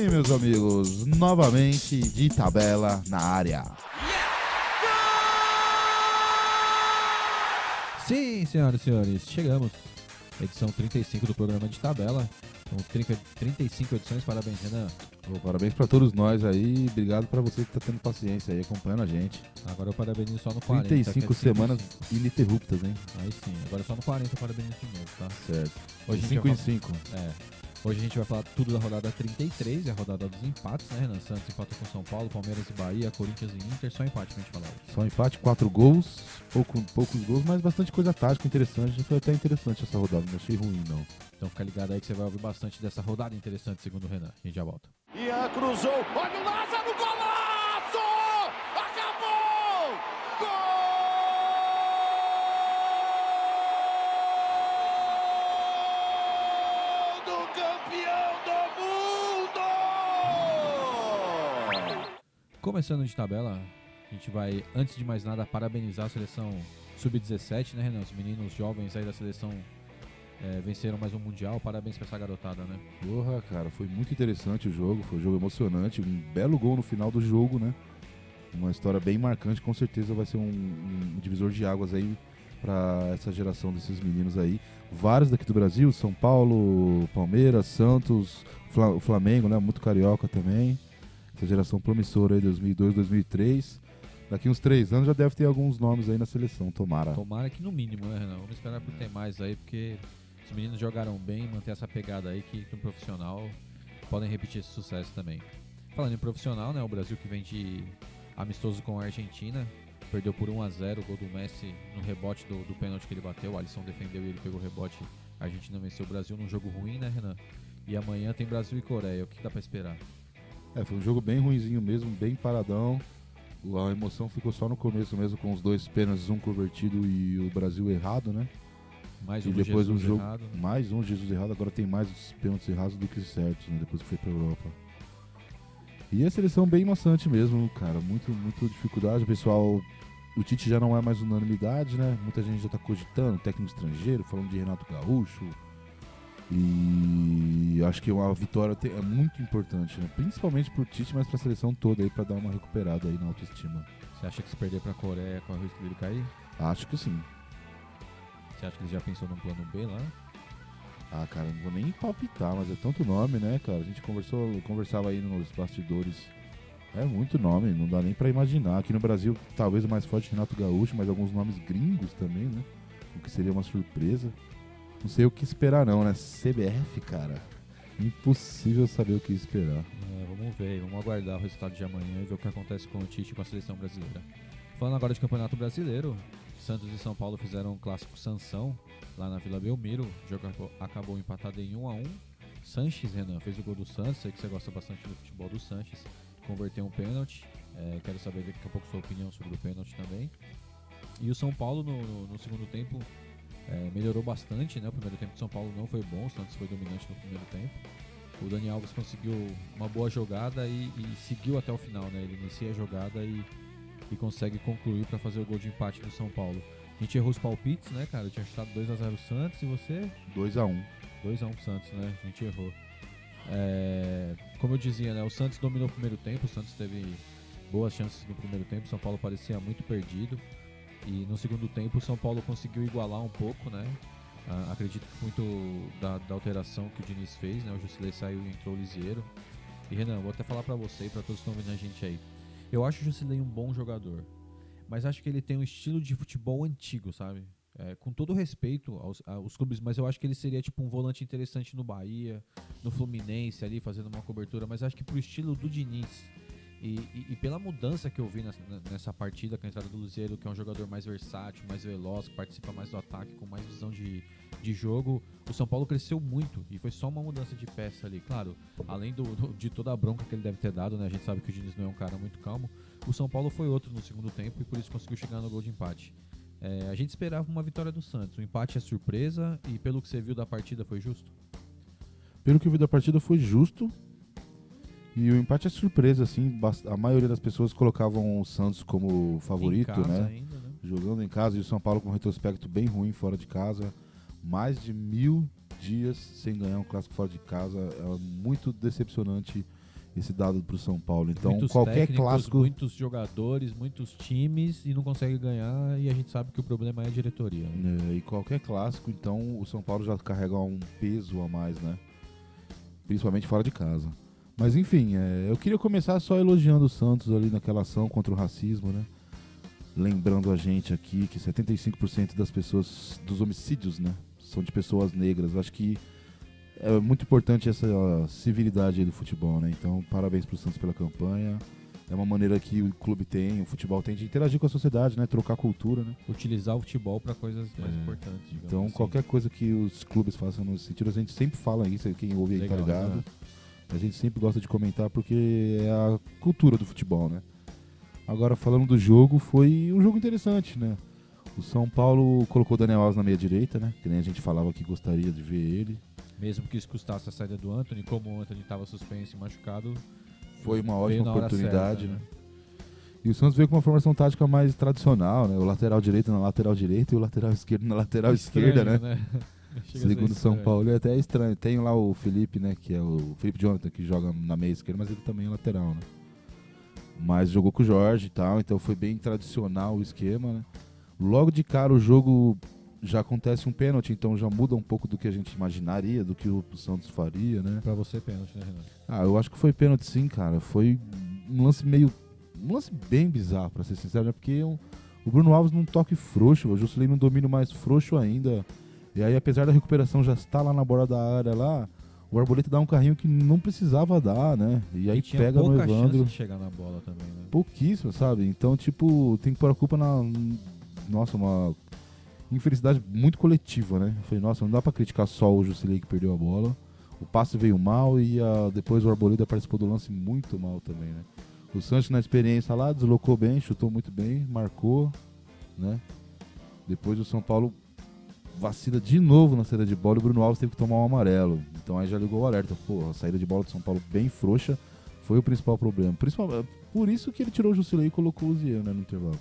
Sim, meus amigos, novamente de tabela na área. Sim, senhoras e senhores, chegamos. Edição 35 do programa de tabela. São 35 edições, parabéns, Renan. Parabéns pra todos nós aí, obrigado pra você que tá tendo paciência aí, acompanhando a gente. Agora eu parabenizo só no 40. 35 semanas ininterruptas, hein? Aí sim, agora só no 40 eu parabenizo de novo, tá? Certo. Hoje 5 em 5. Hoje a gente vai falar tudo da rodada 33, a rodada dos empates, né, Renan? Santos empatou com São Paulo, Palmeiras e Bahia, Corinthians e Inter, só empate pra gente falar hoje. Só empate, 4 gols, poucos gols, mas bastante coisa tática interessante. Foi até interessante essa rodada, não achei ruim não. Então fica ligado aí que você vai ouvir bastante dessa rodada interessante, segundo o Renan. A gente já volta. Ian cruzou, olha o Lázaro, golaço! Acabou! Gol do campeão do mundo! Começando de tabela, a gente vai, antes de mais nada, parabenizar a seleção Sub-17, né, Renan? Os meninos jovens aí da seleção venceram mais um Mundial. Parabéns pra essa garotada, né? Porra, cara, foi muito interessante o jogo, foi um jogo emocionante, um belo gol no final do jogo, né? Uma história bem marcante, com certeza vai ser um divisor de águas aí pra essa geração desses meninos aí. Vários daqui do Brasil, São Paulo, Palmeiras, Santos, o Flamengo, né? Muito carioca também. Essa geração promissora aí, 2002, 2003. Daqui uns 3 anos já deve ter alguns nomes aí na seleção, tomara. Tomara que no mínimo, né, Renan? Vamos esperar por ter mais aí, porque os meninos jogaram bem, manter essa pegada aí que um profissional podem repetir esse sucesso também. Falando em profissional, né, o Brasil que vem de amistoso com a Argentina, perdeu por 1-0 o gol do Messi no rebote do pênalti que ele bateu. O Alisson defendeu e ele pegou o rebote. A Argentina venceu o Brasil num jogo ruim, né, Renan? E amanhã tem Brasil e Coreia. O que dá pra esperar? Foi um jogo bem ruinzinho mesmo, bem paradão. A emoção ficou só no começo mesmo, com os 2 pênaltis, um convertido e o Brasil errado, né? Mais e um depois Jesus o jogo, errado. mais um Jesus errado, agora tem mais os pênaltis errados do que certos, né? Depois que foi pra Europa. E a seleção bem maçante mesmo, cara, muito dificuldade, o pessoal, o Tite já não é mais unanimidade, né? Muita gente já tá cogitando, técnico estrangeiro, falando de Renato Gaúcho. E acho que uma vitória é muito importante, né? Principalmente pro Tite, mas pra seleção toda aí, pra dar uma recuperada aí na autoestima. Você acha que se perder pra Coreia corre o risco dele cair? Acho que sim. Você acha que ele já pensou num plano B lá? Ah, cara, não vou nem palpitar, mas é tanto nome, né, cara? A gente conversava aí nos bastidores. É muito nome, não dá nem pra imaginar. Aqui no Brasil, talvez o mais forte é Renato Gaúcho, mas alguns nomes gringos também, né? O que seria uma surpresa. Não sei o que esperar não, né? CBF, cara. Impossível saber o que esperar. Vamos ver, vamos aguardar o resultado de amanhã e ver o que acontece com o Tite e com a seleção brasileira. Falando agora de Campeonato Brasileiro, Santos e São Paulo fizeram um clássico Sansão lá na Vila Belmiro. O jogo acabou empatado em 1-1. Sanches, Renan, fez o gol do Santos. Sei que você gosta bastante do futebol do Sanches. Converteu um pênalti. Quero saber daqui a pouco sua opinião sobre o pênalti também. E o São Paulo no segundo tempo melhorou bastante, né? O primeiro tempo de São Paulo não foi bom, o Santos foi dominante no primeiro tempo. O Dani Alves conseguiu uma boa jogada e seguiu até o final, né? Ele inicia a jogada e consegue concluir para fazer o gol de empate do São Paulo. A gente errou os palpites, né, cara? Eu tinha chutado 2-0 o Santos e você? 2-1. 2-1 pro Santos, né? A gente errou. Como eu dizia, né? O Santos dominou o primeiro tempo, o Santos teve boas chances no primeiro tempo, o São Paulo parecia muito perdido. E no segundo tempo o São Paulo conseguiu igualar um pouco, né? Acredito que muito da alteração que o Diniz fez, né? O Jusilei saiu e entrou o Lisieiro. E Renan, vou até falar pra você e pra todos que estão vendo a gente aí. Eu acho o Jusilei um bom jogador, mas acho que ele tem um estilo de futebol antigo, sabe? Com todo respeito aos clubes, mas eu acho que ele seria tipo um volante interessante no Bahia, no Fluminense ali, fazendo uma cobertura, mas acho que pro estilo do Diniz e pela mudança que eu vi nessa partida, com a entrada do Luziero, que é um jogador mais versátil, mais veloz, que participa mais do ataque, com mais visão de jogo, o São Paulo cresceu muito e foi só uma mudança de peça ali. Claro, além de toda a bronca que ele deve ter dado, né? A gente sabe que o Diniz não é um cara muito calmo. O São Paulo foi outro no segundo tempo e por isso conseguiu chegar no gol de empate. A gente esperava uma vitória do Santos. O empate é surpresa e pelo que você viu da partida foi justo? Pelo que eu vi da partida foi justo. E o empate é surpresa, assim. A maioria das pessoas colocavam o Santos como favorito, em casa né? Ainda, né? Jogando em casa, e o São Paulo com um retrospecto bem ruim fora de casa. Mais de 1000 dias sem ganhar um clássico fora de casa. É muito decepcionante esse dado pro São Paulo. Então, muitos qualquer técnicos, clássico... muitos jogadores, muitos times e não consegue ganhar, e a gente sabe que o problema é a diretoria. Né? E qualquer clássico, então, o São Paulo já carrega um peso a mais, né? Principalmente fora de casa. Mas enfim, eu queria começar só elogiando o Santos ali naquela ação contra o racismo, né? Lembrando a gente aqui que 75% das pessoas, dos homicídios, né, são de pessoas negras. Eu acho que é muito importante essa civilidade aí do futebol, né? Então, parabéns pro Santos pela campanha. É uma maneira que o clube tem, o futebol tem de interagir com a sociedade, né? Trocar cultura, né? Utilizar o futebol para coisas mais importantes, digamos Então, assim. qualquer coisa que os clubes façam nesse sentido, a gente sempre fala isso, quem ouve aí tá ligado. Né? A gente sempre gosta de comentar porque é a cultura do futebol, né? Agora, falando do jogo, foi um jogo interessante, né? O São Paulo colocou o Daniel Alves na meia-direita, né? Que nem a gente falava que gostaria de ver ele. Mesmo que isso custasse a saída do Antony, como o Antony estava suspenso e machucado, Foi uma ótima oportunidade, certa, né? E o Santos veio com uma formação tática mais tradicional, né? O lateral direito na lateral direita e o lateral esquerdo na lateral esquerda, né? Segundo o São Paulo, é até estranho. Tem lá o Felipe, né? Que é o Felipe Jonathan, que joga na meia esquerda, mas ele também é lateral, né? Mas jogou com o Jorge e tal, então foi bem tradicional o esquema, né? Logo de cara o jogo já acontece um pênalti, então já muda um pouco do que a gente imaginaria, do que o Santos faria, né? Pra você, pênalti, né, Renato? Eu acho que foi pênalti sim, cara. Foi um lance bem bizarro, pra ser sincero, né? Porque o Bruno Alves num toque frouxo, o Jusilei num domínio mais frouxo ainda. E aí, apesar da recuperação já estar lá na borda da área lá, o Arboleta dá um carrinho que não precisava dar, né? E aí tinha pega no pouca Evandro. chance de chegar na bola também, né? Pouquíssimo, sabe? Então, tipo, tem que pôr a culpa na... Nossa, uma infelicidade muito coletiva, né? Eu falei, nossa, não dá pra criticar só o Jusilei que perdeu a bola. O passe veio mal e depois o Arboleda participou do lance muito mal também, né? O Santos, na experiência lá, deslocou bem, chutou muito bem, marcou, né? Depois o São Paulo vacila de novo na saída de bola e o Bruno Alves teve que tomar um amarelo. Então aí já ligou o alerta. Pô, a saída de bola do São Paulo bem frouxa foi o principal problema. Por isso que ele tirou o Jusilei e colocou o Zier, né, no intervalo.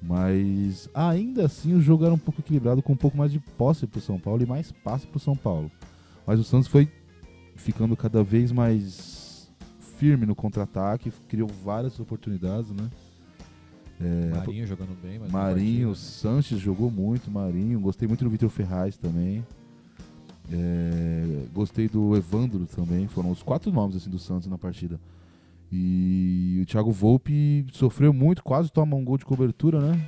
Mas ainda assim o jogo era um pouco equilibrado, com um pouco mais de posse pro São Paulo e mais passe pro São Paulo. Mas o Santos foi ficando cada vez mais firme no contra-ataque, criou várias oportunidades, né? Marinho jogando bem. Mas Marinho, Sanches jogou muito, Marinho. Gostei muito do Vitor Ferraz também. Gostei do Evandro também. Foram os 4 nomes assim, do Santos na partida. E o Thiago Volpi sofreu muito, quase toma um gol de cobertura, né?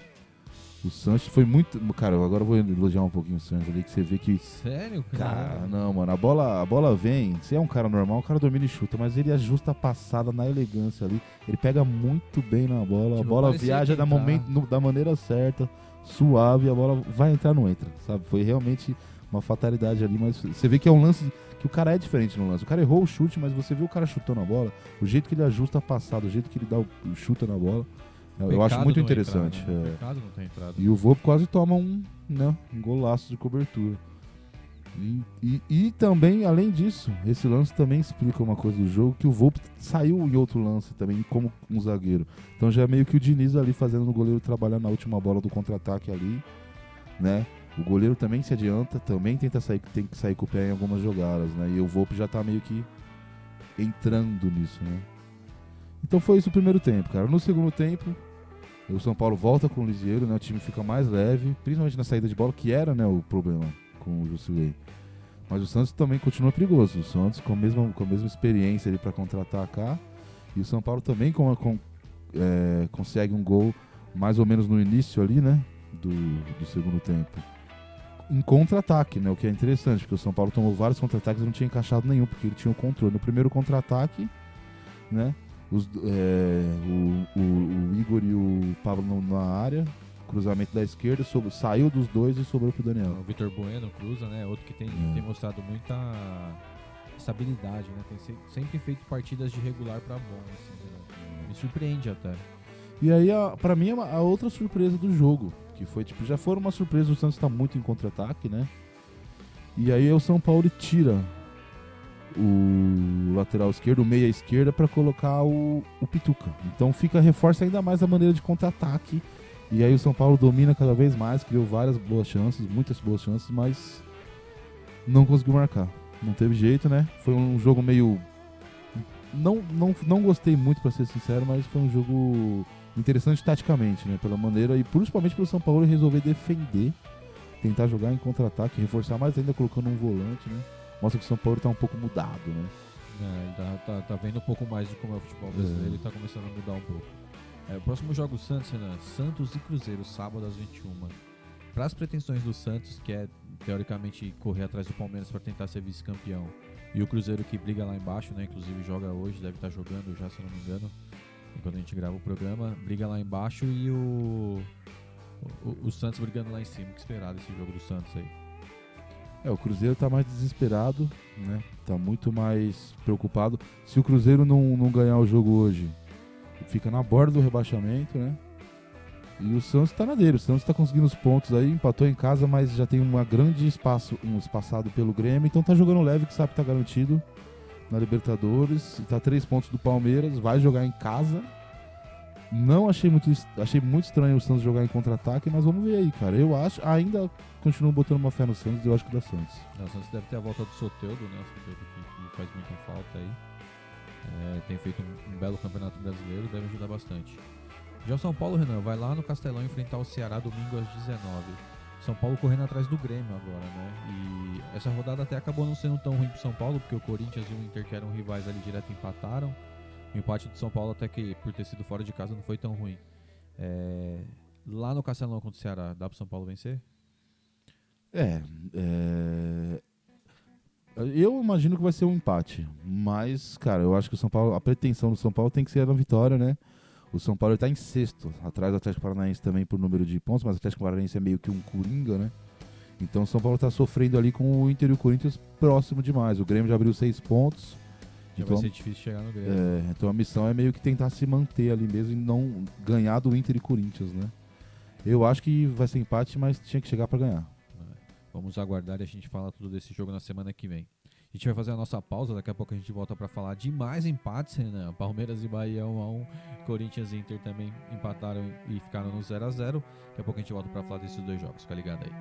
O Sanches foi muito... Cara, agora eu vou elogiar um pouquinho o Sanches ali, que você vê que... Sério? Cara, não, mano, a bola vem, se é um cara normal, o cara domina e chuta, mas ele ajusta a passada na elegância ali, ele pega muito bem na bola, Tipo, a bola viaja da maneira certa, suave, a bola vai entrar, não entra, sabe? Foi realmente uma fatalidade ali, mas você vê que é um lance que o cara é diferente no lance. O cara errou o chute, mas você vê o cara chutando a bola, o jeito que ele ajusta a passada, o jeito que ele dá o chuta na bola, eu acho muito interessante. Entrar, né? Pecado não ter entrado. E o Volpe quase toma um golaço de cobertura. E também, além disso, esse lance também explica uma coisa do jogo, que o Volpe saiu em outro lance também, como um zagueiro. Então já é meio que o Diniz ali fazendo o goleiro trabalhar na última bola do contra-ataque ali, né? O goleiro também se adianta, também tem que sair com o pé em algumas jogadas, né? E o Volpe já tá meio que entrando nisso, né? Então foi isso o primeiro tempo, cara. No segundo tempo, o São Paulo volta com o Lisieiro, né? O time fica mais leve, principalmente na saída de bola, que era, né, o problema com o Jusilei. Mas o Santos também continua perigoso. O Santos com a mesma experiência ali para contra-atacar. E o São Paulo também consegue um gol mais ou menos no início ali, né? Do segundo tempo. Em contra-ataque, né? O que é interessante, porque o São Paulo tomou vários contra-ataques e não tinha encaixado nenhum, porque ele tinha o controle. No primeiro contra-ataque, né? O Igor e o Pablo na área, cruzamento da esquerda, saiu dos dois e sobrou pro Daniel. O Vitor Bueno cruza, né? Outro que tem mostrado muita estabilidade, né? Tem sempre feito partidas de regular pra bom, assim, né? Me surpreende até. E aí, pra mim, a outra surpresa do jogo, que foi, tipo, já foi uma surpresa, o Santos tá muito em contra-ataque, né? E aí o São Paulo tira o lateral esquerdo, o meia esquerda, para colocar o Pituca. Então reforça ainda mais a maneira de contra-ataque. E aí o São Paulo domina cada vez mais, criou várias boas chances, muitas boas chances, mas não conseguiu marcar. Não teve jeito, né? Foi um jogo meio não gostei muito, pra ser sincero, mas foi um jogo interessante taticamente, né? Pela maneira, e principalmente pelo São Paulo resolver defender, tentar jogar em contra-ataque, reforçar mais ainda colocando um volante, né? Mostra que o São Paulo tá um pouco mudado, né? Ele tá vendo um pouco mais de como é o futebol brasileiro e tá começando a mudar um pouco. O próximo jogo do Santos, Renan, Santos e Cruzeiro, sábado às 21. Para as pretensões do Santos, que é teoricamente correr atrás do Palmeiras para tentar ser vice-campeão, e o Cruzeiro que briga lá embaixo, né? Inclusive joga hoje, deve estar jogando já, se eu não me engano, enquanto a gente grava o programa, briga lá embaixo, e o Santos brigando lá em cima. O que esperar desse jogo do Santos aí? O Cruzeiro tá mais desesperado, né? Tá muito mais preocupado. Se o Cruzeiro não ganhar o jogo hoje, fica na borda do rebaixamento, né? E o Santos tá na dele. O Santos tá conseguindo os pontos aí, empatou em casa, mas já tem um espaçado pelo Grêmio, então tá jogando leve, que sabe que tá garantido na Libertadores. Tá 3 pontos do Palmeiras, vai jogar em casa. Achei muito estranho o Santos jogar em contra-ataque, mas vamos ver aí, cara. Eu ainda continuo botando uma fé no Santos e eu acho que dá Santos. O Santos deve ter a volta do Soteldo, né? O Soteldo que faz muita falta aí. Tem feito um belo campeonato brasileiro, deve ajudar bastante. Já o São Paulo, Renan, vai lá no Castelão enfrentar o Ceará domingo às 19. São Paulo correndo atrás do Grêmio agora, né? E essa rodada até acabou não sendo tão ruim pro São Paulo, porque o Corinthians e o Inter, que eram rivais ali direto, empataram. O empate do São Paulo, até que por ter sido fora de casa, não foi tão ruim. Lá no Castelão contra o Ceará, dá pro São Paulo vencer? Eu imagino que vai ser um empate. Mas, cara, eu acho que o São Paulo, a pretensão do São Paulo tem que ser a vitória, né? O São Paulo está em sexto, atrás do Atlético Paranaense também por número de pontos, mas o Atlético Paranaense é meio que um coringa, né? Então o São Paulo está sofrendo ali com o Inter e o Corinthians próximo demais. O Grêmio já abriu 6 pontos. Vai ser difícil chegar no Grêmio. Então a missão é meio que tentar se manter ali mesmo e não ganhar do Inter e Corinthians, né? Eu acho que vai ser empate, mas tinha que chegar para ganhar. Vamos aguardar e a gente fala tudo desse jogo na semana que vem. A gente vai fazer a nossa pausa, daqui a pouco a gente volta para falar de mais empates, Renan. Palmeiras e Bahia 1-1, Corinthians e Inter também empataram e ficaram no 0-0. Daqui a pouco a gente volta para falar desses 2 jogos, fica ligado aí.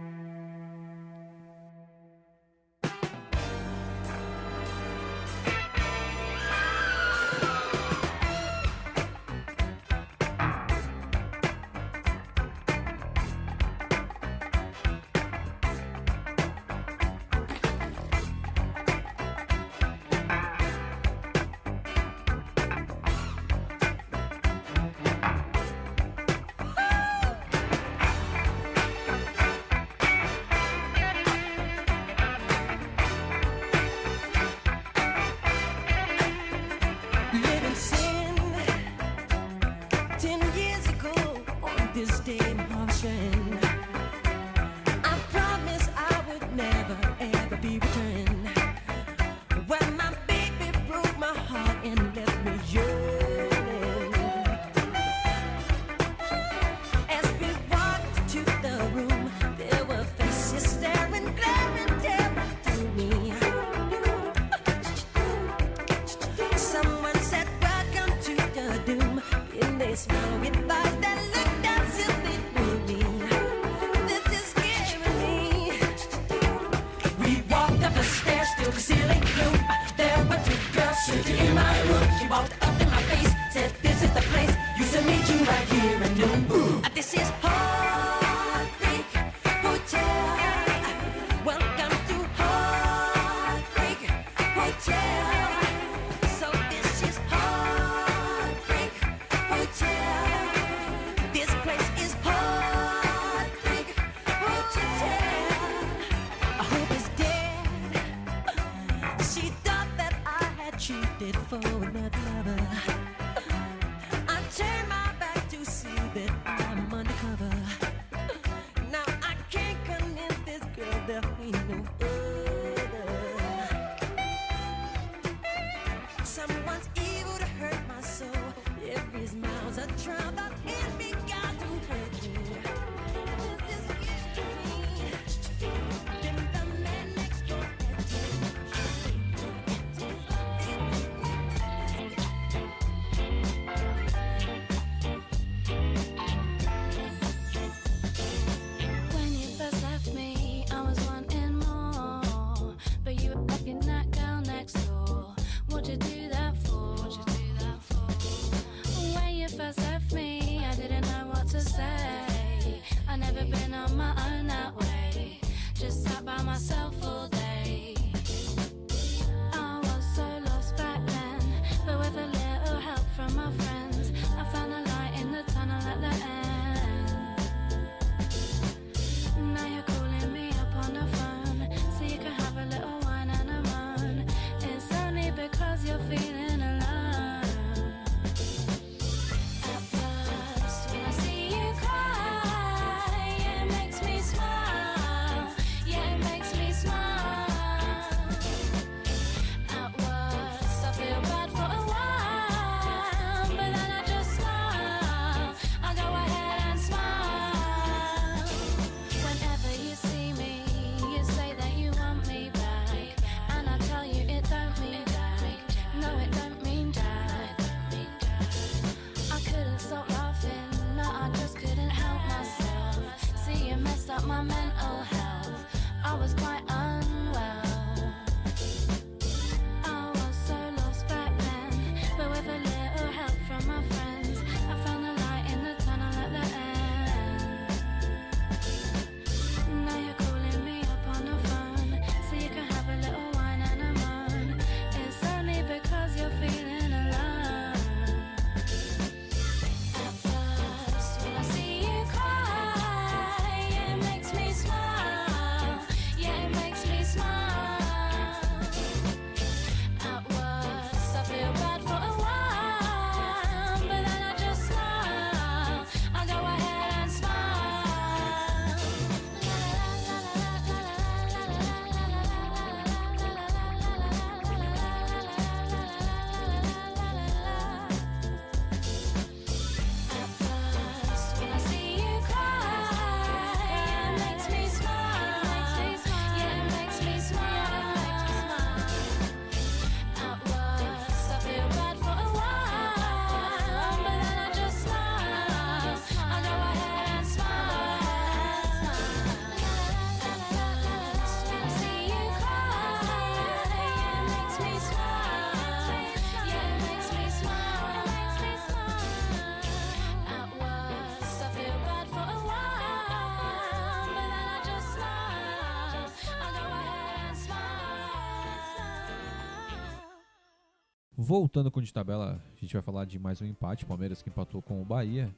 Voltando com o de tabela, a gente vai falar de mais um empate. Palmeiras que empatou com o Bahia,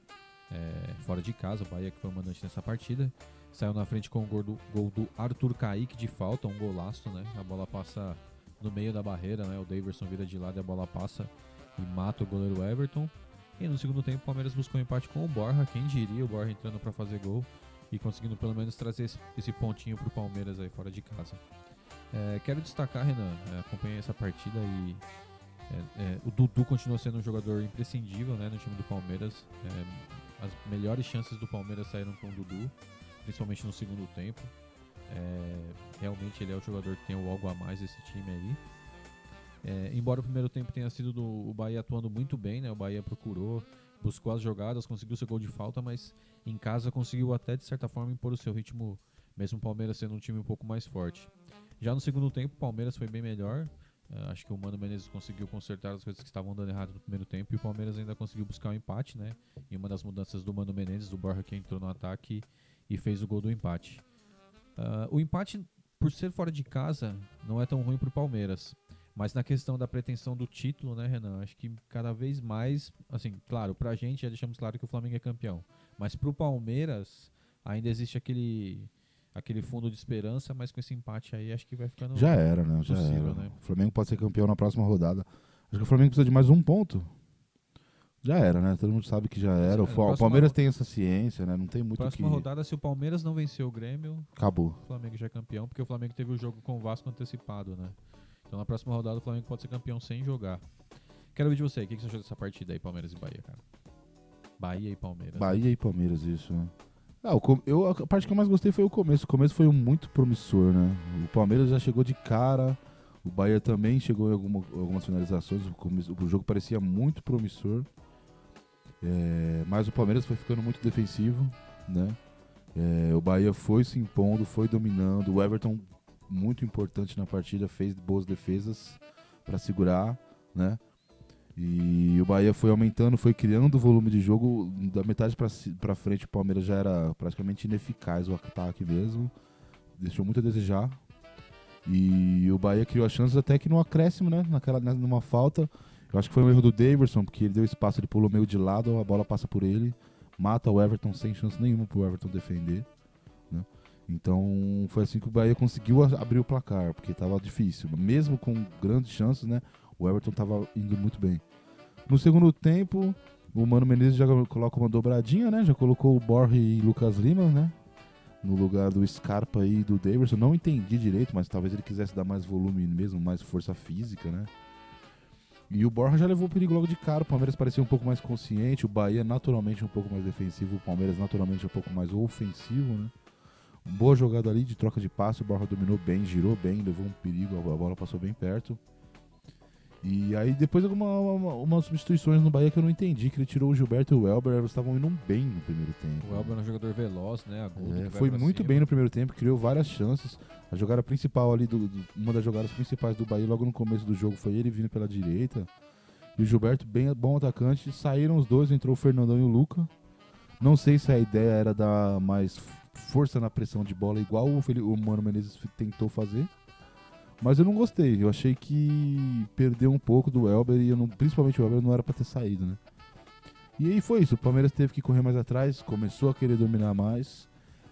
fora de casa. O Bahia que foi o mandante nessa partida. Saiu na frente com o gol do Arthur Kaique de falta, um golaço, né? A bola passa no meio da barreira, né? O Daverson vira de lado e a bola passa e mata o goleiro Everton. E no segundo tempo o Palmeiras buscou um empate com o Borja. Quem diria, o Borja entrando para fazer gol e conseguindo pelo menos trazer esse pontinho pro Palmeiras aí fora de casa. Quero destacar, Renan, acompanhei essa partida e o Dudu continua sendo um jogador imprescindível, né, no time do Palmeiras. As melhores chances do Palmeiras saíram com o Dudu, principalmente no segundo tempo. Realmente ele é o jogador que tem o algo a mais desse time aí. Embora o primeiro tempo tenha sido o Bahia atuando muito bem, né, o Bahia procurou, buscou as jogadas, conseguiu seu gol de falta, mas em casa conseguiu até de certa forma impor o seu ritmo, mesmo o Palmeiras sendo um time um pouco mais forte. Já no segundo tempo o Palmeiras foi bem melhor. Acho que o Mano Menezes conseguiu consertar as coisas que estavam dando errado no primeiro tempo e o Palmeiras ainda conseguiu buscar um empate, né? Em uma das mudanças do Mano Menezes, do Borja, que entrou no ataque e fez o gol do empate. O empate, por ser fora de casa, não é tão ruim para o Palmeiras. Mas na questão da pretensão do título, né, Renan? Acho que cada vez mais, assim, claro, pra gente já deixamos claro que o Flamengo é campeão. Mas pro Palmeiras ainda existe aquele fundo de esperança, mas com esse empate aí acho que vai ficando Já era, né? Já possível, era. né? O Flamengo pode ser campeão na próxima rodada. Acho que o Flamengo precisa de mais um ponto. Já era, né? Todo mundo sabe que já era. O Palmeiras tem essa ciência, né? Não tem muito próxima rodada, se o Palmeiras não vencer o Grêmio, acabou. O Flamengo já é campeão, porque o Flamengo teve o jogo com o Vasco antecipado, né? Então na próxima rodada o Flamengo pode ser campeão sem jogar. Quero ver de você, o que você achou dessa partida aí, Palmeiras e Bahia, cara? Bahia e Palmeiras. Bahia e Palmeiras, isso, né? A parte que eu mais gostei foi o começo. O começo foi muito promissor, né? O Palmeiras já chegou de cara, o Bahia também chegou em algumas finalizações. O jogo parecia muito promissor. Mas o Palmeiras foi ficando muito defensivo, né? O Bahia foi se impondo, foi dominando. O Everton, muito importante na partida, fez boas defesas para segurar, né? E o Bahia foi aumentando, foi criando o volume de jogo. Da metade pra frente o Palmeiras já era praticamente ineficaz, o ataque mesmo. Deixou muito a desejar. E o Bahia criou as chances até que no acréscimo, né? Numa falta. Eu acho que foi um erro do Daverson, porque ele deu espaço, ele pulou meio de lado, a bola passa por ele. Mata o Everton sem chance nenhuma pro Everton defender, né? Então foi assim que o Bahia conseguiu abrir o placar, porque tava difícil. Mesmo com grandes chances, né? O Everton estava indo muito bem. No segundo tempo, o Mano Menezes já coloca uma dobradinha, né? Já colocou o Borja e Lucas Lima, né? No lugar do Scarpa e do Daverson. Não entendi direito, mas talvez ele quisesse dar mais volume mesmo, mais força física, né? E o Borja já levou o perigo logo de cara. O Palmeiras parecia um pouco mais consciente. O Bahia naturalmente um pouco mais defensivo. O Palmeiras naturalmente um pouco mais ofensivo, né? Boa jogada ali de troca de passe. O Borja dominou bem, girou bem, levou um perigo. A bola passou bem perto. E aí depois umas substituições no Bahia que eu não entendi, que ele tirou o Gilberto e o Elber, eles estavam indo bem no primeiro tempo. O Elber é um jogador veloz, né? Foi muito bem no primeiro tempo, criou várias chances. A jogada principal ali, uma das jogadas principais do Bahia logo no começo do jogo foi ele vindo pela direita. E o Gilberto, bem bom atacante, saíram os dois, entrou o Fernandão e o Luca. Não sei se a ideia era dar mais força na pressão de bola, igual o Mano Menezes tentou fazer. Mas eu não gostei, eu achei que perdeu um pouco do Elber e principalmente o Elber não era pra ter saído, né? E aí foi isso, o Palmeiras teve que correr mais atrás, começou a querer dominar mais.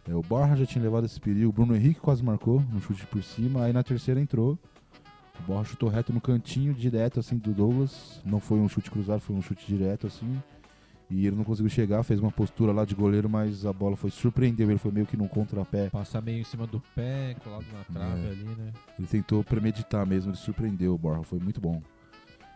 O Borja já tinha levado esse perigo, o Bruno Henrique quase marcou no chute por cima, aí na terceira entrou. O Borja chutou reto no cantinho, direto assim do Douglas, não foi um chute cruzado, foi um chute direto assim. E ele não conseguiu chegar, fez uma postura lá de goleiro, mas a bola surpreendeu, ele foi meio que num contrapé. Passar meio em cima do pé, colado na trave ali, né? Ele tentou premeditar mesmo, ele surpreendeu o Borja, foi muito bom.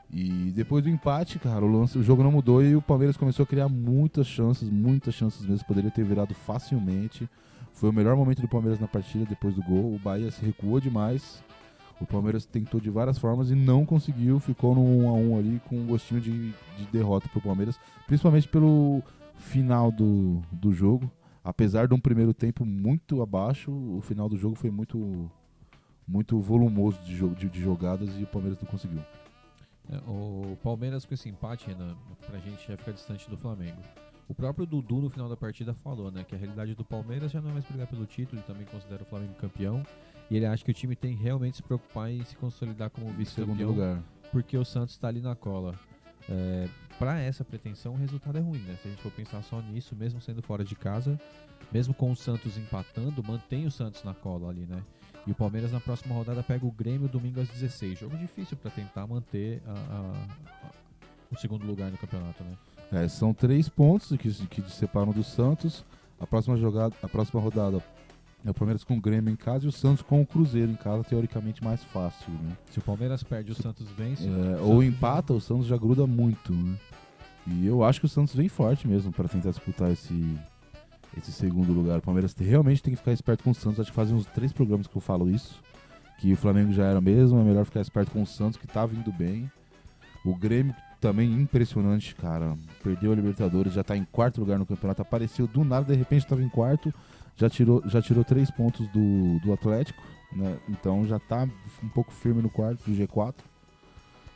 E depois do empate, cara, o jogo não mudou e o Palmeiras começou a criar muitas chances mesmo, poderia ter virado facilmente. Foi o melhor momento do Palmeiras na partida depois do gol, o Bahia se recuou demais. O Palmeiras tentou de várias formas e não conseguiu, ficou no 1-1 ali com um gostinho de derrota pro Palmeiras, principalmente pelo final do jogo. Apesar de um primeiro tempo muito abaixo, o final do jogo foi muito, muito volumoso de jogadas e o Palmeiras não conseguiu. O Palmeiras com esse empate, Renan, pra gente já fica distante do Flamengo. O próprio Dudu no final da partida falou, né, que a realidade do Palmeiras já não é mais brigar pelo título, ele também considera o Flamengo campeão. E ele acha que o time tem realmente se preocupar em se consolidar como vice-campeão, porque o Santos tá ali na cola. Para essa pretensão, o resultado é ruim, né? Se a gente for pensar só nisso, mesmo sendo fora de casa, mesmo com o Santos empatando, mantém o Santos na cola ali, né? E o Palmeiras na próxima rodada pega o Grêmio domingo às 16. Jogo difícil para tentar manter o segundo lugar no campeonato, né? São 3 pontos que separam do Santos. A próxima rodada é o Palmeiras com o Grêmio em casa e o Santos com o Cruzeiro em casa, teoricamente mais fácil, né? Se o Palmeiras perde, o Santos vence. Ou empata, o Santos já gruda muito, né? E eu acho que o Santos vem forte mesmo para tentar disputar esse segundo lugar. O Palmeiras realmente tem que ficar esperto com o Santos. Acho que fazem uns 3 programas que eu falo isso. Que o Flamengo já era mesmo, é melhor ficar esperto com o Santos, que tá vindo bem. O Grêmio também impressionante, cara. Perdeu a Libertadores, já tá em 4º lugar no campeonato. Apareceu do nada, de repente tava em 4º. Já tirou 3 pontos do Atlético, né? Então já tá um pouco firme no quarto, do G4.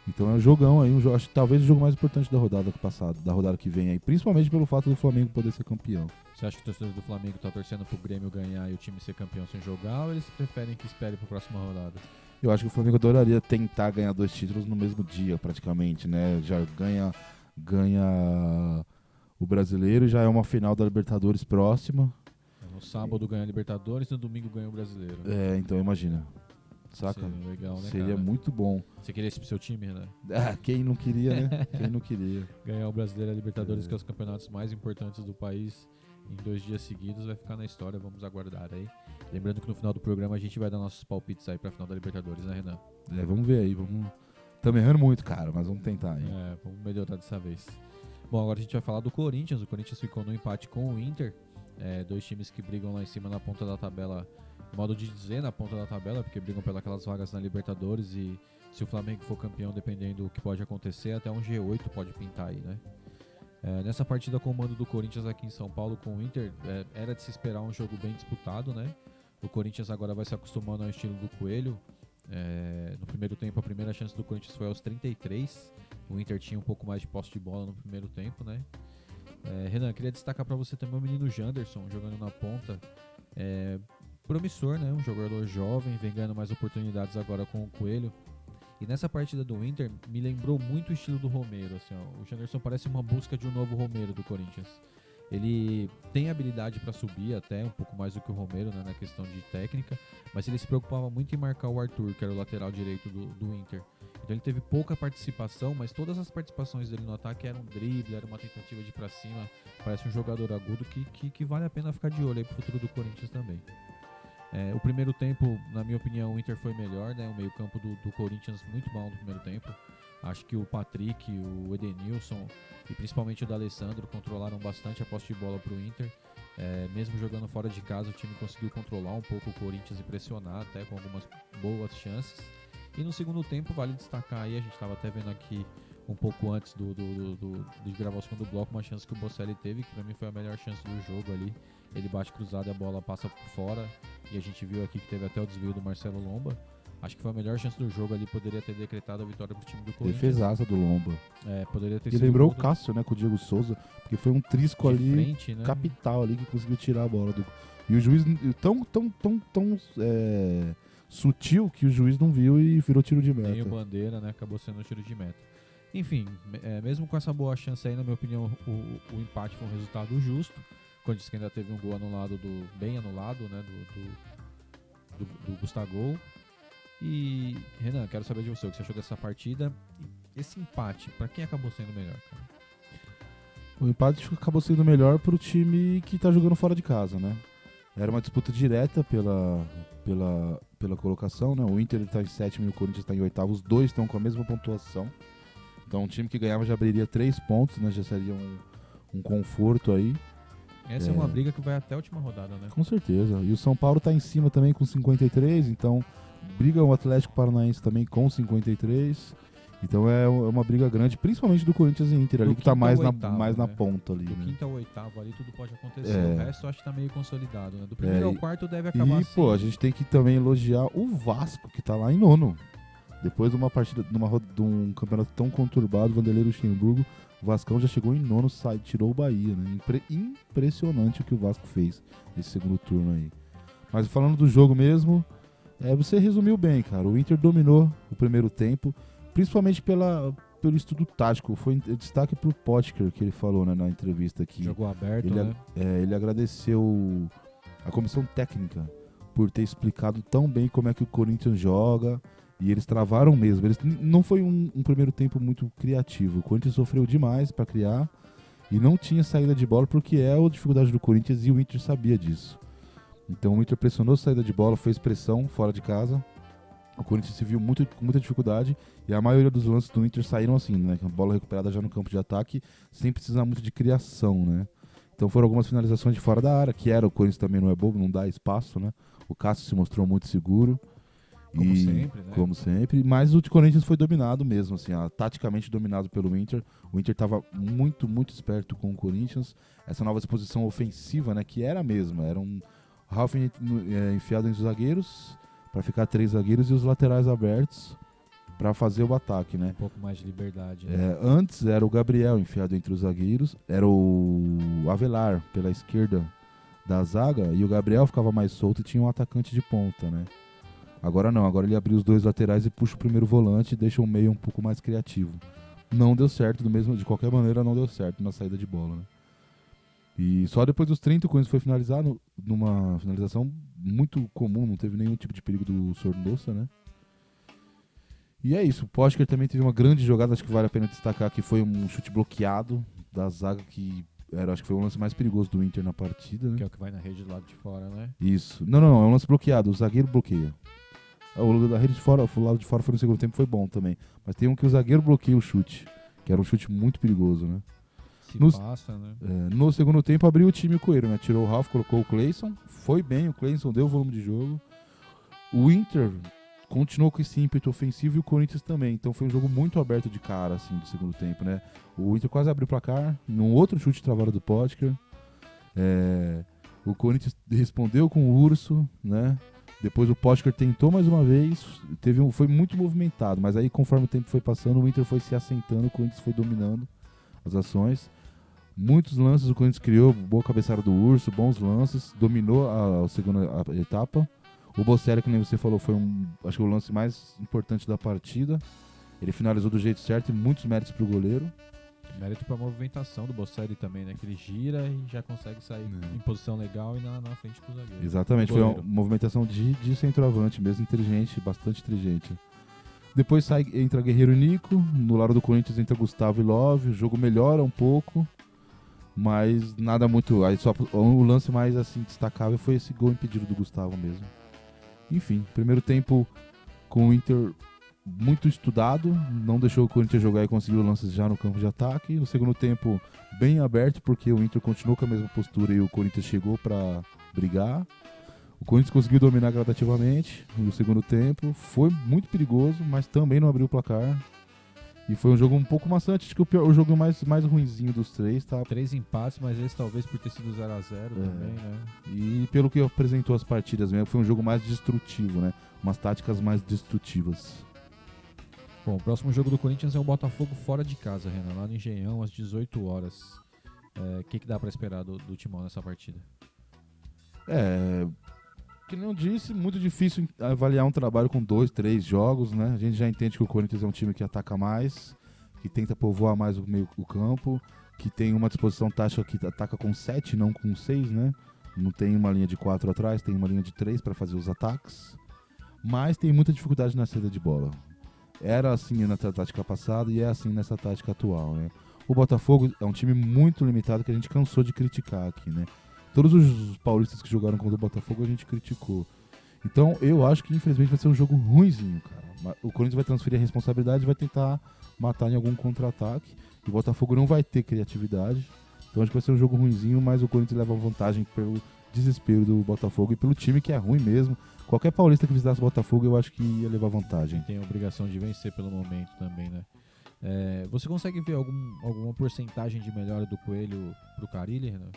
Então é um jogão aí, acho que talvez o jogo mais importante da rodada passada, da rodada que vem aí, principalmente pelo fato do Flamengo poder ser campeão. Você acha que o torcedor do Flamengo tá torcendo pro Grêmio ganhar e o time ser campeão sem jogar, ou eles preferem que espere pra próxima rodada? Eu acho que o Flamengo adoraria tentar ganhar 2 títulos no mesmo dia, praticamente, né? Já ganha o Brasileiro e já é uma final da Libertadores próxima. No sábado ganha a Libertadores, no domingo ganha o Brasileiro. Então imagina. Saca? Seria legal, né, Seria cara? muito bom. Você queria isso pro seu time, né? Quem não queria, né? Quem não queria. Ganhar o Brasileiro e a Libertadores, que é os campeonatos mais importantes do país, em 2 dias seguidos, vai ficar na história. Vamos aguardar aí. Lembrando que no final do programa a gente vai dar nossos palpites aí pra final da Libertadores, né, Renan? Vamos ver aí. Estamos errando muito, cara, mas vamos tentar aí. Vamos melhorar dessa vez. Bom, agora a gente vai falar do Corinthians. O Corinthians ficou no empate com o Inter. 2 times que brigam lá em cima na ponta da tabela, modo de dizer, na ponta da tabela, porque brigam pelas vagas na Libertadores, e se o Flamengo for campeão, dependendo do que pode acontecer, até um G8 pode pintar aí, né? Nessa partida com o mando do Corinthians aqui em São Paulo com o Inter, era de se esperar um jogo bem disputado, né? O Corinthians agora vai se acostumando ao estilo do Coelho. No primeiro tempo, a primeira chance do Corinthians foi aos 33. O Inter tinha um pouco mais de posse de bola no primeiro tempo, né? Renan, queria destacar para você também o menino Janderson, jogando na ponta. Promissor, né? Um jogador jovem, vem ganhando mais oportunidades agora com o Coelho. E nessa partida do Inter, me lembrou muito o estilo do Romero. Assim, ó. O Janderson parece uma busca de um novo Romero do Corinthians. Ele tem habilidade para subir até, um pouco mais do que o Romero, né, na questão de técnica, mas ele se preocupava muito em marcar o Arthur, que era o lateral direito do Inter. Então ele teve pouca participação, mas todas as participações dele no ataque eram um drible, era uma tentativa de ir pra cima. Parece um jogador agudo que vale a pena ficar de olho aí pro futuro do Corinthians também. O primeiro tempo, na minha opinião, o Inter foi melhor, né? O meio campo do Corinthians muito mal no primeiro tempo. Acho que o Patrick, o Edenilson e principalmente o D'Alessandro controlaram bastante a posse de bola pro Inter. Mesmo jogando fora de casa, o time conseguiu controlar um pouco o Corinthians e pressionar até com algumas boas chances. E no segundo tempo, vale destacar aí, a gente estava até vendo aqui um pouco antes de gravar o segundo bloco, uma chance que o Bocelli teve, que pra mim foi a melhor chance do jogo ali. Ele bate cruzado e a bola passa por fora, e a gente viu aqui que teve até o desvio do Marcelo Lomba. Acho que foi a melhor chance do jogo ali, poderia ter decretado a vitória pro time do Corinthians. Defesaça do Lomba. Poderia ter E sido lembrou o Cássio, né, com o Diego Souza, porque foi um trisco ali, frente, né? capital ali, que conseguiu tirar a bola. E o juiz tão sutil que o juiz não viu e virou tiro de meta. Tem o Bandeira, né? Acabou sendo um tiro de meta. Enfim, mesmo com essa boa chance aí, na minha opinião, o empate foi um resultado justo. Quando disse que ainda teve um gol anulado, bem anulado, né? Do Gustavo. E, Renan, quero saber de você, o que você achou dessa partida. Esse empate, pra quem acabou sendo melhor, cara? O empate acabou sendo melhor pro time que tá jogando fora de casa, né? Era uma disputa direta pela colocação, né? O Inter tá em 7º e o Corinthians tá em 8º. Os dois estão com a mesma pontuação. Então o time que ganhava já abriria 3 pontos, né? Já seria um conforto aí. Essa é uma briga que vai até a última rodada, né? Com certeza. E o São Paulo tá em cima também com 53, então briga o Atlético Paranaense também com 53. Então é uma briga grande, principalmente do Corinthians e Inter ali, que tá mais na ponta ali. Do né? 5º ao 8º ali tudo pode acontecer. O resto eu acho que tá meio consolidado, né? Do 1º ao 4º deve acabar assim. Pô, a gente tem que também elogiar o Vasco, que tá lá em 9º. Depois de uma partida, de um campeonato tão conturbado, Vanderlei Luxemburgo, o Vascão já chegou em 9º, tirou o Bahia, né? Impressionante o que o Vasco fez nesse segundo turno aí. Mas falando do jogo mesmo, você resumiu bem, cara. O Inter dominou o primeiro tempo, principalmente pelo estudo tático. Foi destaque pro Potker, que ele falou, né, na entrevista aqui. Jogou aberto, Ele, né? ele agradeceu a comissão técnica por ter explicado tão bem como é que o Corinthians joga, e eles travaram mesmo. Não foi um primeiro tempo muito criativo. O Corinthians sofreu demais para criar e não tinha saída de bola, porque é a dificuldade do Corinthians e o Inter sabia disso. Então o Inter pressionou a saída de bola, fez pressão fora de casa. O Corinthians se viu com muita dificuldade, e a maioria dos lances do Inter saíram assim, né? Com a bola recuperada já no campo de ataque, sem precisar muito de criação, né? Então foram algumas finalizações de fora da área, que o Corinthians também não é bobo, não dá espaço, né? O Cássio se mostrou muito seguro. Como sempre, né? Como sempre, mas o Corinthians foi dominado mesmo, assim, taticamente dominado pelo Inter. O Inter estava muito, muito esperto com o Corinthians. Essa nova disposição ofensiva, né, que era a mesma, era um Ralf enfiado entre os zagueiros, para ficar 3 zagueiros e os laterais abertos para fazer o ataque, né? Um pouco mais de liberdade, né? Antes era o Gabriel enfiado entre os zagueiros, era o Avelar pela esquerda da zaga, e o Gabriel ficava mais solto e tinha um atacante de ponta, né? Agora não, agora ele abriu os 2 laterais e puxa o primeiro volante e deixa o meio um pouco mais criativo. Não deu certo, de qualquer maneira não deu certo na saída de bola, né? E só depois dos 30 o Corinthians foi finalizar numa finalização muito comum, não teve nenhum tipo de perigo do Sornosa, né? E é isso, o Potker também teve uma grande jogada, acho que vale a pena destacar, que foi um chute bloqueado da zaga, que acho que foi o lance mais perigoso do Inter na partida, né? Que é o que vai na rede do lado de fora, né? Isso. Não, é um lance bloqueado, o zagueiro bloqueia. O da rede de fora, o lado de fora foi no segundo tempo, foi bom também. Mas tem um que o zagueiro bloqueia o chute, que era um chute muito perigoso, né? Passa, né? No segundo tempo abriu o time o Coelho, né? Tirou o Ralf, colocou o Cleison. Foi bem, o Cleison deu volume de jogo. O Inter continuou com esse ímpeto ofensivo e o Corinthians também. Então foi um jogo muito aberto de cara, assim, do segundo tempo, né? O Inter quase abriu o placar, num outro chute travado do Potker. O Corinthians respondeu com o Urso, né? Depois o Potker tentou mais uma vez, foi muito movimentado, mas aí conforme o tempo foi passando, o Inter foi se assentando, o Corinthians foi dominando as ações. Muitos lances o Corinthians criou, boa cabeçada do Urso, bons lances, dominou a segunda etapa. O Bocelli, que nem você falou, foi acho que o lance mais importante da partida. Ele finalizou do jeito certo e muitos méritos pro goleiro. Mérito pra movimentação do Bocelli também, né? Que ele gira e já consegue sair em posição legal e na frente do zagueiro. Exatamente, foi uma movimentação de centroavante mesmo, inteligente, bastante inteligente. Depois entra Guerreiro e Nico, no lado do Corinthians entra Gustavo e Love, o jogo melhora um pouco, mas nada muito. Aí só o lance mais assim destacável foi esse gol impedido do Gustavo mesmo. Enfim, primeiro tempo com o Inter muito estudado, não deixou o Corinthians jogar e conseguiu lances já no campo de ataque. No segundo tempo, bem aberto, porque o Inter continuou com a mesma postura e o Corinthians chegou para brigar. O Corinthians conseguiu dominar gradativamente no segundo tempo, foi muito perigoso, mas também não abriu o placar. E foi um jogo um pouco maçante, acho que o jogo mais ruinzinho dos 3, tá? 3 empates, mas esse talvez por ter sido 0x0 também, né? E pelo que apresentou as partidas mesmo, foi um jogo mais destrutivo, né? Umas táticas mais destrutivas. Bom, o próximo jogo do Corinthians é o Botafogo fora de casa, Renan, lá no Engenhão, às 18 horas. O que dá pra esperar do Timão nessa partida? Que nem eu disse, muito difícil avaliar um trabalho com 2, 3 jogos, né? A gente já entende que o Corinthians é um time que ataca mais, que tenta povoar mais o campo, que tem uma disposição tática que ataca com 7, não com 6, né? Não tem uma linha de 4 atrás, tem uma linha de 3 para fazer os ataques, mas tem muita dificuldade na saída de bola. Era assim na tática passada e é assim nessa tática atual, né? O Botafogo é um time muito limitado que a gente cansou de criticar aqui, né? Todos os paulistas que jogaram contra o Botafogo a gente criticou. Então eu acho que infelizmente vai ser um jogo ruinzinho, cara. O Corinthians vai transferir a responsabilidade e vai tentar matar em algum contra-ataque. O Botafogo não vai ter criatividade. Então acho que vai ser um jogo ruinzinho, mas o Corinthians leva vantagem pelo desespero do Botafogo e pelo time que é ruim mesmo. Qualquer paulista que visitasse o Botafogo eu acho que ia levar vantagem. Tem a obrigação de vencer pelo momento também, né? Você consegue ver alguma porcentagem de melhora do Coelho pro Carille, Renan?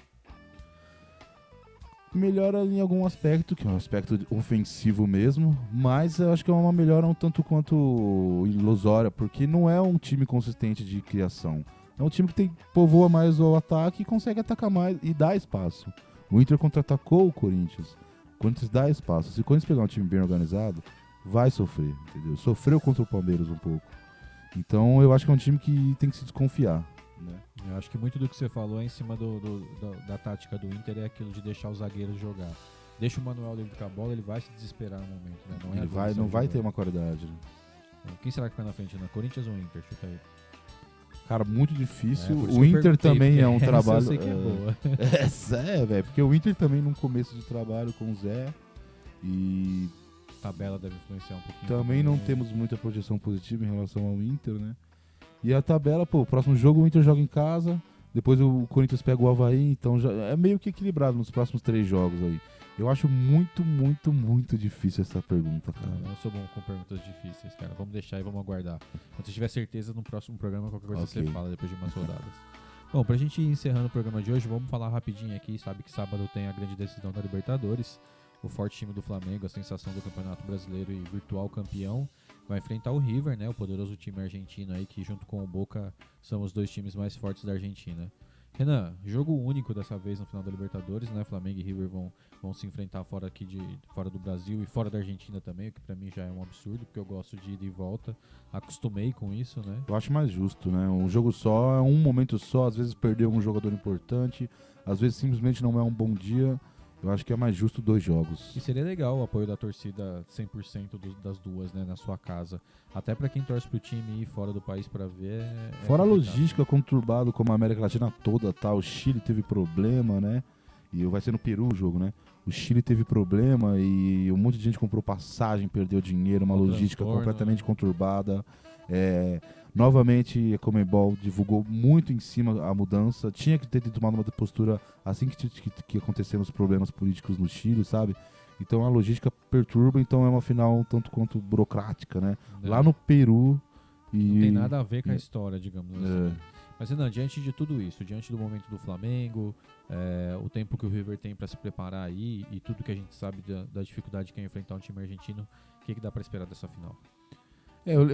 Melhora em algum aspecto, que é um aspecto ofensivo mesmo, mas eu acho que é uma melhora um tanto quanto ilusória, porque não é um time consistente de criação. É um time que povoa mais o ataque e consegue atacar mais e dá espaço. O Inter contra-atacou o Corinthians. O Corinthians dá espaço. Se o Corinthians pegar um time bem organizado, vai sofrer, entendeu? Sofreu contra o Palmeiras um pouco. Então eu acho que é um time que tem que se desconfiar, né? Eu acho que muito do que você falou é em cima da tática do Inter é aquilo de deixar os zagueiros jogar. Deixa o Manuel livre com a bola, ele vai se desesperar no momento, né? Não vai ter uma qualidade, né? Quem será que fica na frente, né? Corinthians ou Inter? Chuta aí. Cara, muito difícil. Por isso O que eu Inter perguntei, também é um porque essa trabalho. eu sei que é boa. Velho, porque o Inter também num começo de trabalho com o Zé e Tabela deve influenciar um pouquinho. também não temos muita projeção positiva em relação ao Inter, né? E a tabela, pô, próximo jogo o Inter joga em casa, depois o Corinthians pega o Avaí, então já é meio que equilibrado nos próximos 3 jogos aí. Eu acho muito, muito, muito difícil essa pergunta, cara. Não, eu sou bom com perguntas difíceis, cara. Vamos deixar e vamos aguardar. Quando você tiver certeza, no próximo programa, qualquer coisa Ok. você fala depois de umas rodadas. Bom, pra gente ir encerrando o programa de hoje, vamos falar rapidinho aqui. Sabe que sábado tem a grande decisão da Libertadores. O forte time do Flamengo, a sensação do Campeonato Brasileiro e virtual campeão, vai enfrentar o River, né? O poderoso time argentino aí, que junto com o Boca são os 2 times mais fortes da Argentina. Renan, jogo único dessa vez no final da Libertadores, né? Flamengo e River vão se enfrentar fora do Brasil e fora da Argentina também, o que pra mim já é um absurdo, porque eu gosto de ida e volta. Acostumei com isso, né? Eu acho mais justo, né? Um jogo só, é um momento só, às vezes perdeu um jogador importante, às vezes simplesmente não é um bom dia. Eu acho que é mais justo 2 jogos. E seria legal o apoio da torcida 100% das duas, né, na sua casa. Até pra quem torce pro time ir fora do país pra ver. Fora a complicado. logística conturbada como a América Latina toda, tá? O Chile teve problema, né? E vai ser no Peru o jogo, né? O Chile teve problema e um monte de gente comprou passagem, perdeu dinheiro, uma O logística transtorno, completamente né? conturbada. Novamente, a Conmebol divulgou muito em cima a mudança. Tinha que ter tomado uma postura assim que aconteceram os problemas políticos no Chile, sabe? Então a logística perturba, então é uma final um tanto quanto burocrática, né? Né? Lá no Peru e... Não tem nada a ver com a história, digamos assim. É. Mas, Renan, diante de tudo isso, diante do momento do Flamengo, o tempo que o River tem pra se preparar aí e tudo que a gente sabe da dificuldade que é enfrentar um time argentino, o que dá pra esperar dessa final?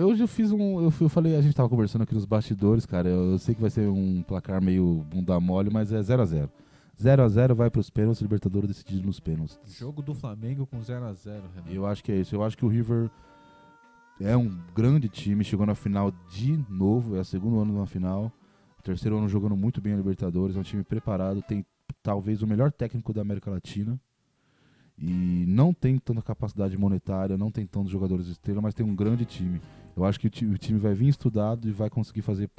Hoje eu fiz eu falei, a gente tava conversando aqui nos bastidores, cara, eu sei que vai ser um placar meio bunda mole, mas é 0x0. 0x0 vai pros pênaltis, Libertadores decidido nos pênaltis. Jogo do Flamengo com 0x0, Renan. Eu acho que é isso, eu acho que o River é um grande time, chegou na final de novo, é o 2º ano na final, 3º ano jogando muito bem a Libertadores, é um time preparado, tem talvez o melhor técnico da América Latina. E não tem tanta capacidade monetária, não tem tantos jogadores estrela, mas tem um grande time. Eu acho que o time vai vir estudado e vai conseguir fazer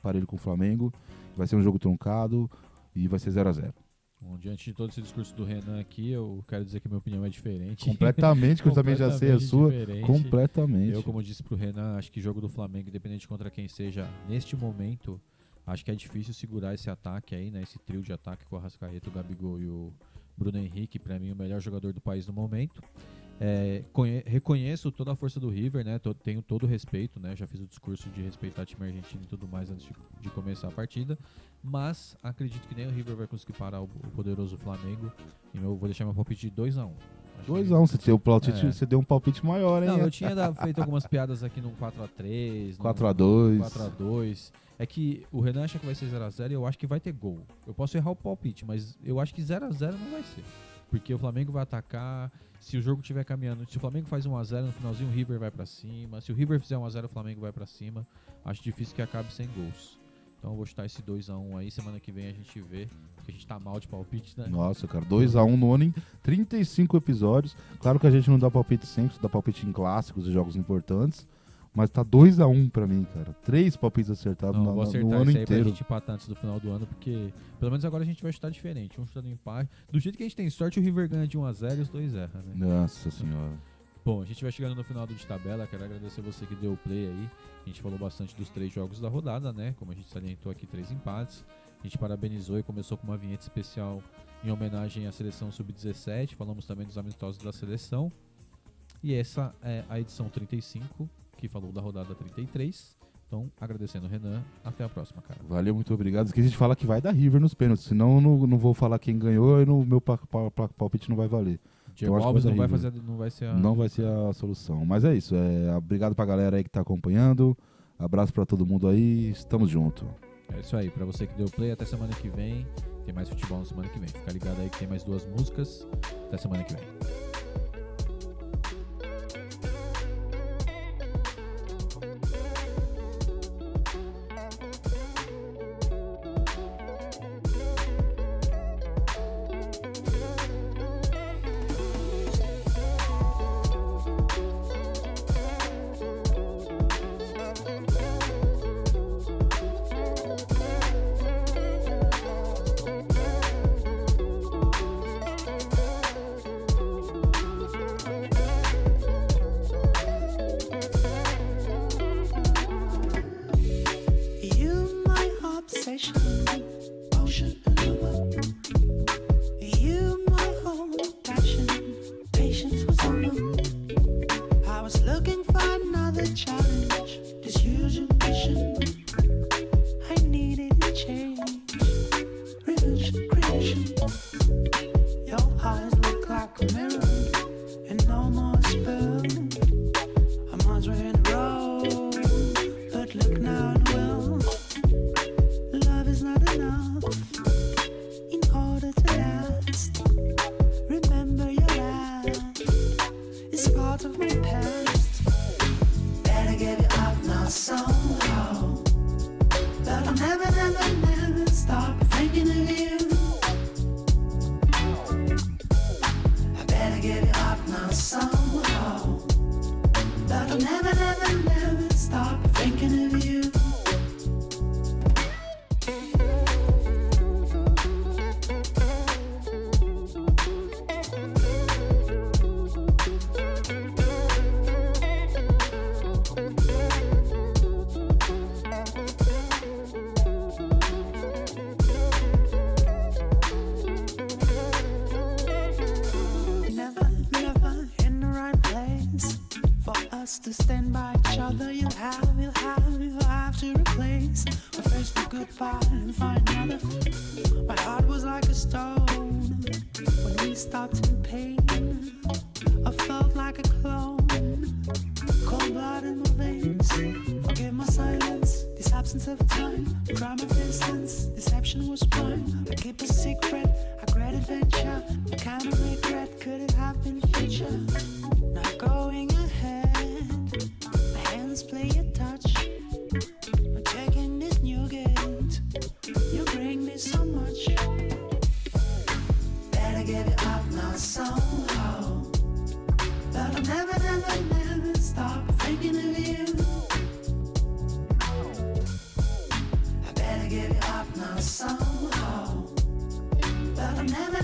parelho com o Flamengo. Vai ser um jogo truncado e vai ser 0x0. Bom, diante de todo esse discurso do Renan aqui, eu quero dizer que minha opinião é diferente. Completamente, que eu também já sei a sua. Diferente. Completamente. Eu, como disse pro Renan, acho que jogo do Flamengo, independente contra quem seja, neste momento, acho que é difícil segurar esse ataque aí, né? Esse trio de ataque com o Arrascaeta, o Gabigol e o Bruno Henrique, pra mim, o melhor jogador do país no momento. Reconheço toda a força do River, né? Tenho todo o respeito, né? Já fiz o discurso de respeitar o time argentino e tudo mais antes de começar a partida. Mas acredito que nem o River vai conseguir parar o poderoso Flamengo. E eu vou deixar meu palpite de 2x1. 2x1, você deu um palpite maior, hein? Não, eu tinha feito algumas piadas aqui num 4x3, 4x2. 4x2. É que o Renan acha que vai ser 0x0 e eu acho que vai ter gol. Eu posso errar o palpite, mas eu acho que 0x0 não vai ser. Porque o Flamengo vai atacar, se o jogo estiver caminhando, se o Flamengo faz 1x0 no finalzinho, o River vai pra cima. Se o River fizer 1x0, o Flamengo vai pra cima. Acho difícil que acabe sem gols. Então eu vou chutar esse 2x1 aí, semana que vem a gente vê, porque a gente tá mal de palpite, né? Nossa, cara, 2x1 no ano em 35 episódios. Claro que a gente não dá palpite sempre, dá palpite em clássicos e jogos importantes. Mas tá 2x1 pra mim, cara. 3 palpites acertados Não, no vou acertar ano isso aí inteiro. pra gente empatar antes do final do ano, porque pelo menos agora a gente vai chutar diferente. Um chutando empate. Do jeito que a gente tem sorte, o River ganha de 1x0 e os dois erram, né? Nossa senhora. Bom, a gente vai chegando no final de tabela. Quero agradecer você que deu o play aí. A gente falou bastante dos 3 jogos da rodada, né? Como a gente salientou aqui, 3 empates. A gente parabenizou e começou com uma vinheta especial em homenagem à seleção sub-17. Falamos também dos amistosos da seleção. E essa é a edição 35, que falou da rodada 33. Então, agradecendo o Renan. Até a próxima, cara. Valeu, muito obrigado. Esqueci de falar que vai dar River nos pênaltis, senão eu não vou falar quem ganhou e no meu palpite não vai valer. Diego acho que Alves vai dar não vai ser a... Não vai ser a solução. Mas é isso. Obrigado pra galera aí que tá acompanhando. Abraço pra todo mundo aí. Estamos junto. É isso aí. Pra você que deu play, até semana que vem. Tem mais futebol na semana que vem. Fica ligado aí que tem mais 2 músicas. Até semana que vem. to stand by each other. You'll have to replace my first goodbye and find another. My heart was like a stone when we stopped in pain. I felt like a clone, cold blood in my veins. Forgive my silence, this absence of time, the crime of distance, deception was mine. I keep a secret, a great adventure, a kind of regret. Could it have been future? Not going ahead, my hands play a touch. I'm taking this new gate, you bring me so much. Better give it up now somehow, but I'll never stop thinking of you. I better give it up now somehow, but I'll never